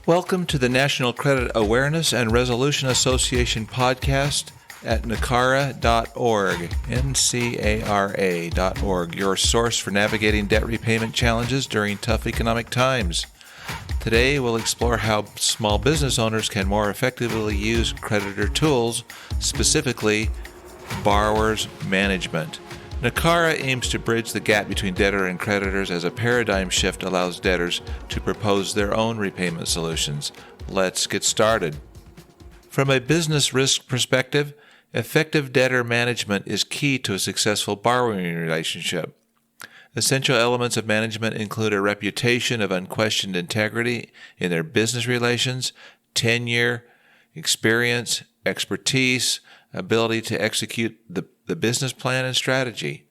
Welcome to the National Credit Awareness and Resolution Association podcast at ncara.org, ncara.org, your source for navigating debt repayment challenges during tough economic times. Today, we'll explore how small business owners can more effectively use Creditor Tools, specifically borrowers management. NACARA aims to bridge the gap between debtor and creditors as a paradigm shift allows debtors to propose their own repayment solutions. Let's get started. From a business risk perspective, effective debtor management is key to a successful borrowing relationship. Essential elements of management include a reputation of unquestioned integrity in their business relations, tenure, experience, expertise, ability to execute the business plan and strategy,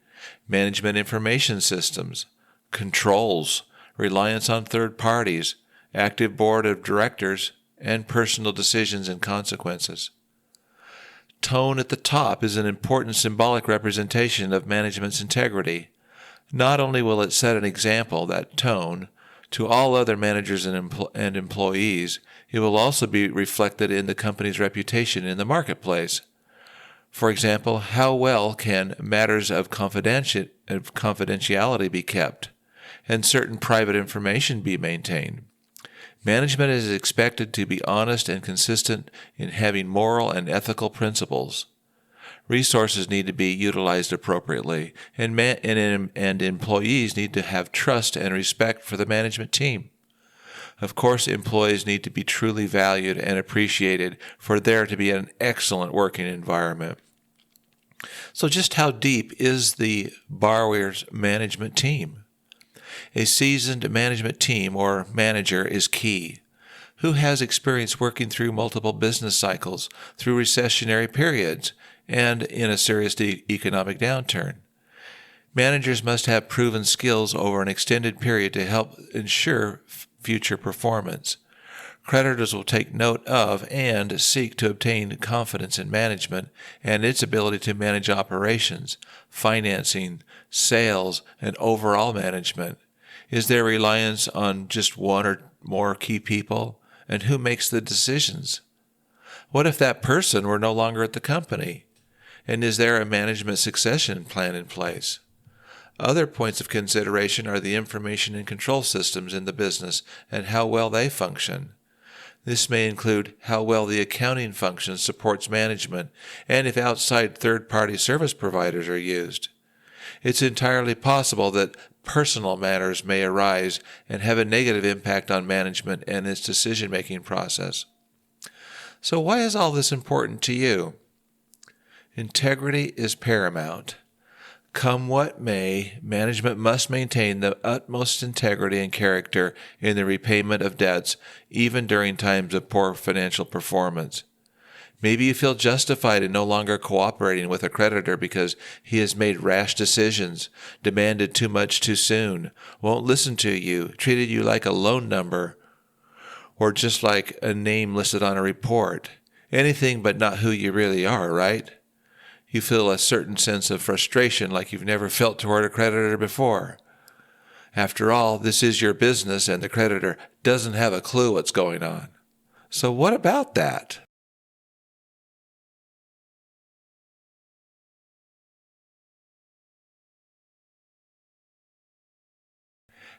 management information systems, controls, reliance on third parties, active board of directors, and personal decisions and consequences. Tone at the top is an important symbolic representation of management's integrity. Not only will it set an example, that tone, to all other managers and employees, it will also be reflected in the company's reputation in the marketplace. For example, how well can matters of confidentiality be kept, and certain private information be maintained? Management is expected to be honest and consistent in having moral and ethical principles. Resources need to be utilized appropriately, and employees need to have trust and respect for the management team. Of course, employees need to be truly valued and appreciated for there to be an excellent working environment. So just how deep is the borrower's management team? A seasoned management team or manager is key. Who has experience working through multiple business cycles, through recessionary periods, and in a serious economic downturn? Managers must have proven skills over an extended period to help ensure future performance. Creditors will take note of and seek to obtain confidence in management and its ability to manage operations, financing, sales, and overall management. Is there reliance on just one or more key people? And who makes the decisions? What if that person were no longer at the company? And is there a management succession plan in place? Other points of consideration are the information and control systems in the business and how well they function. This may include how well the accounting function supports management and if outside third-party service providers are used. It's entirely possible that personal matters may arise and have a negative impact on management and its decision-making process. So why is all this important to you? Integrity is paramount. Come what may, management must maintain the utmost integrity and character in the repayment of debts, even during times of poor financial performance. Maybe you feel justified in no longer cooperating with a creditor because he has made rash decisions, demanded too much too soon, won't listen to you, treated you like a loan number, or just like a name listed on a report. Anything but not who you really are, right? You feel a certain sense of frustration like you've never felt toward a creditor before. After all, this is your business and the creditor doesn't have a clue what's going on. So what about that?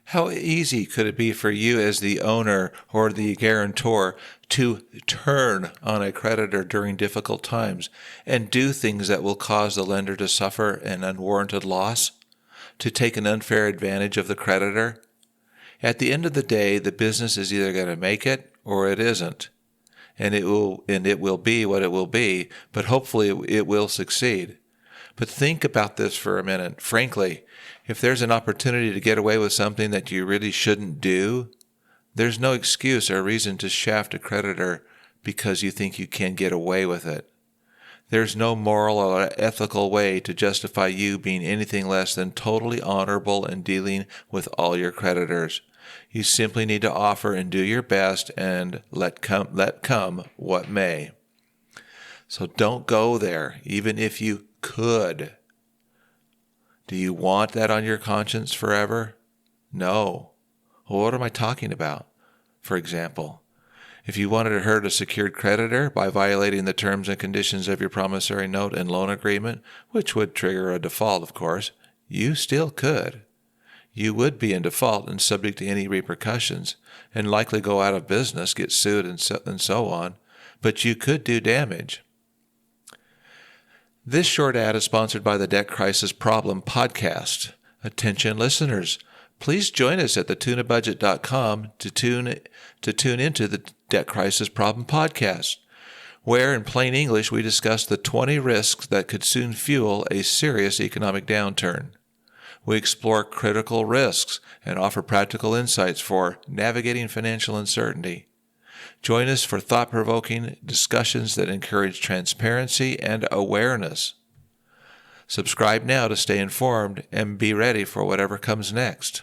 How easy could it be for you as the owner or the guarantor to turn on a creditor during difficult times and do things that will cause the lender to suffer an unwarranted loss, to take an unfair advantage of the creditor? At the end of the day, the business is either going to make it or it isn't, and it will be what it will be, but hopefully it will succeed. But think about this for a minute. Frankly, if there's an opportunity to get away with something that you really shouldn't do, there's no excuse or reason to shaft a creditor because you think you can get away with it. There's no moral or ethical way to justify you being anything less than totally honorable in dealing with all your creditors. You simply need to offer and do your best and let come what may. So don't go there, even if you could. Do you want that on your conscience forever? No. Well, what am I talking about? For example, If you wanted to hurt a secured creditor by violating the terms and conditions of your promissory note and loan agreement, which would trigger a default, of course, you still could. You would be in default and subject to any repercussions, and likely go out of business, get sued, and so on, but you could do damage. This short ad is sponsored by the Debt Crisis Problem podcast. Attention listeners, please join us at thetunabudget.com to tune into the Debt Crisis Problem podcast, where in plain English we discuss the 20 risks that could soon fuel a serious economic downturn. We explore critical risks and offer practical insights for navigating financial uncertainty. Join us for thought-provoking discussions that encourage transparency and awareness. Subscribe now to stay informed and be ready for whatever comes next.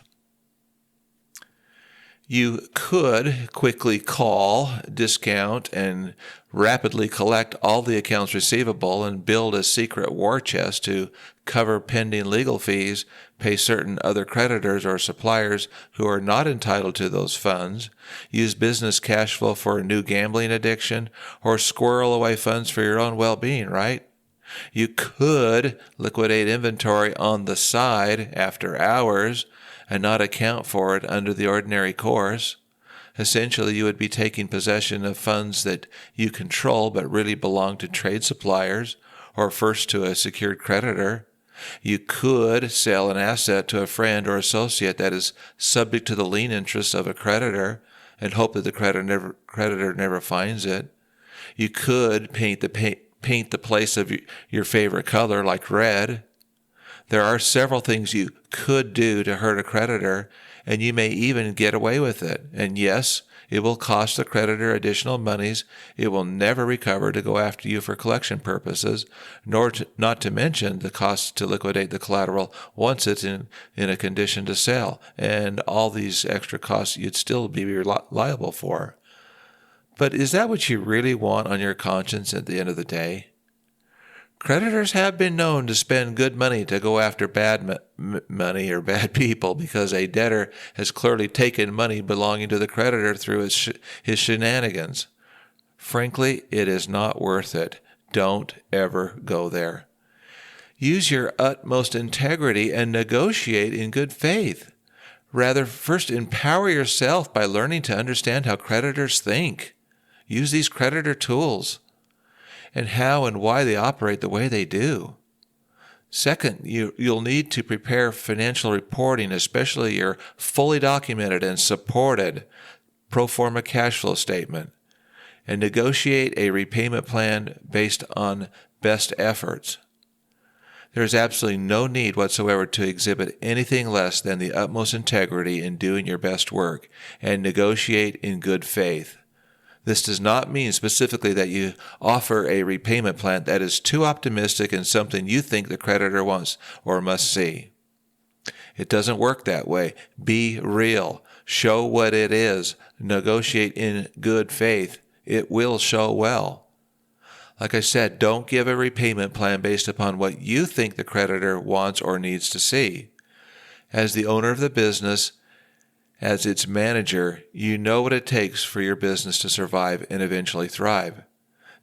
You could quickly call, discount, and rapidly collect all the accounts receivable and build a secret war chest to cover pending legal fees, pay certain other creditors or suppliers who are not entitled to those funds, use business cash flow for a new gambling addiction, or squirrel away funds for your own well-being, right? You could liquidate inventory on the side after hours and not account for it under the ordinary course. Essentially, you would be taking possession of funds that you control but really belong to trade suppliers or first to a secured creditor. You could sell an asset to a friend or associate that is subject to the lien interests of a creditor and hope that the creditor never finds it. You could paint the place of your favorite color like red. There are several things you could do to hurt a creditor, and you may even get away with it. And yes, it will cost the creditor additional monies it will never recover to go after you for collection purposes, not to mention the cost to liquidate the collateral once it's in a condition to sell, and all these extra costs you'd still be liable for. But is that what you really want on your conscience at the end of the day? Creditors have been known to spend good money to go after bad money or bad people because a debtor has clearly taken money belonging to the creditor through his shenanigans. Frankly, it is not worth it. Don't ever go there. Use your utmost integrity and negotiate in good faith. Rather, first empower yourself by learning to understand how creditors think. Use these creditor tools and how and why they operate the way they do. Second, you'll need to prepare financial reporting, especially your fully documented and supported pro forma cash flow statement, and negotiate a repayment plan based on best efforts. There is absolutely no need whatsoever to exhibit anything less than the utmost integrity in doing your best work and negotiate in good faith. This does not mean specifically that you offer a repayment plan that is too optimistic and something you think the creditor wants or must see. It doesn't work that way. Be real. Show what it is. Negotiate in good faith. It will show well. Like I said, don't give a repayment plan based upon what you think the creditor wants or needs to see. As the owner of the business, as its manager, you know what it takes for your business to survive and eventually thrive.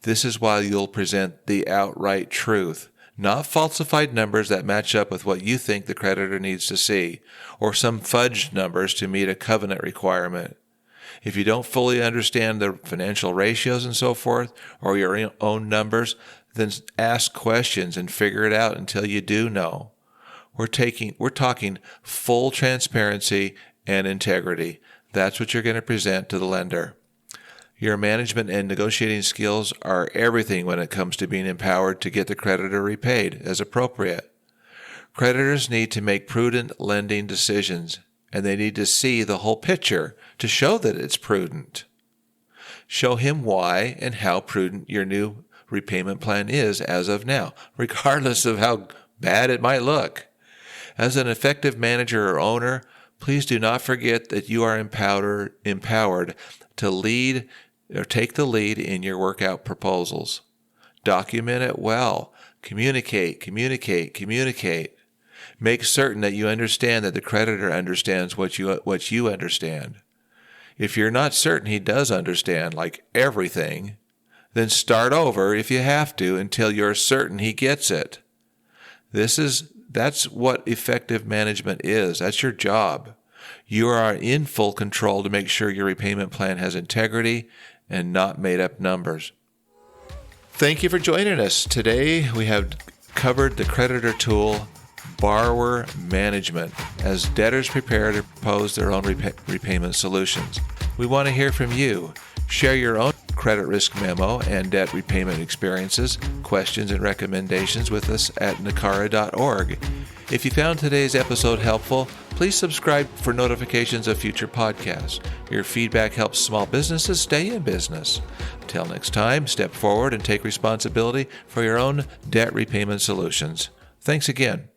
This is why you'll present the outright truth, not falsified numbers that match up with what you think the creditor needs to see, or some fudged numbers to meet a covenant requirement. If you don't fully understand the financial ratios and so forth, or your own numbers, then ask questions and figure it out until you do know. We're talking full transparency and integrity. That's what you're going to present to the lender. Your management and negotiating skills are everything when it comes to being empowered to get the creditor repaid as appropriate. Creditors need to make prudent lending decisions, and they need to see the whole picture to show that it's prudent. Show him why and how prudent your new repayment plan is as of now, regardless of how bad it might look. As an effective manager or owner, please do not forget that you are empowered to lead or take the lead in your workout proposals. Document it well. Communicate. Make certain that you understand that the creditor understands what you understand. If you're not certain he does understand, like everything, then start over if you have to until you're certain he gets it. That's what effective management is. That's your job. You are in full control to make sure your repayment plan has integrity and not made up numbers. Thank you for joining us. Today we have covered the Creditor Tool Borrower Management as debtors prepare to propose their own repayment solutions. We want to hear from you. Share your own credit risk memo and debt repayment experiences, questions, and recommendations with us at nicara.org. If you found today's episode helpful, please subscribe for notifications of future podcasts. Your feedback helps small businesses stay in business. Until next time, step forward and take responsibility for your own debt repayment solutions. Thanks again.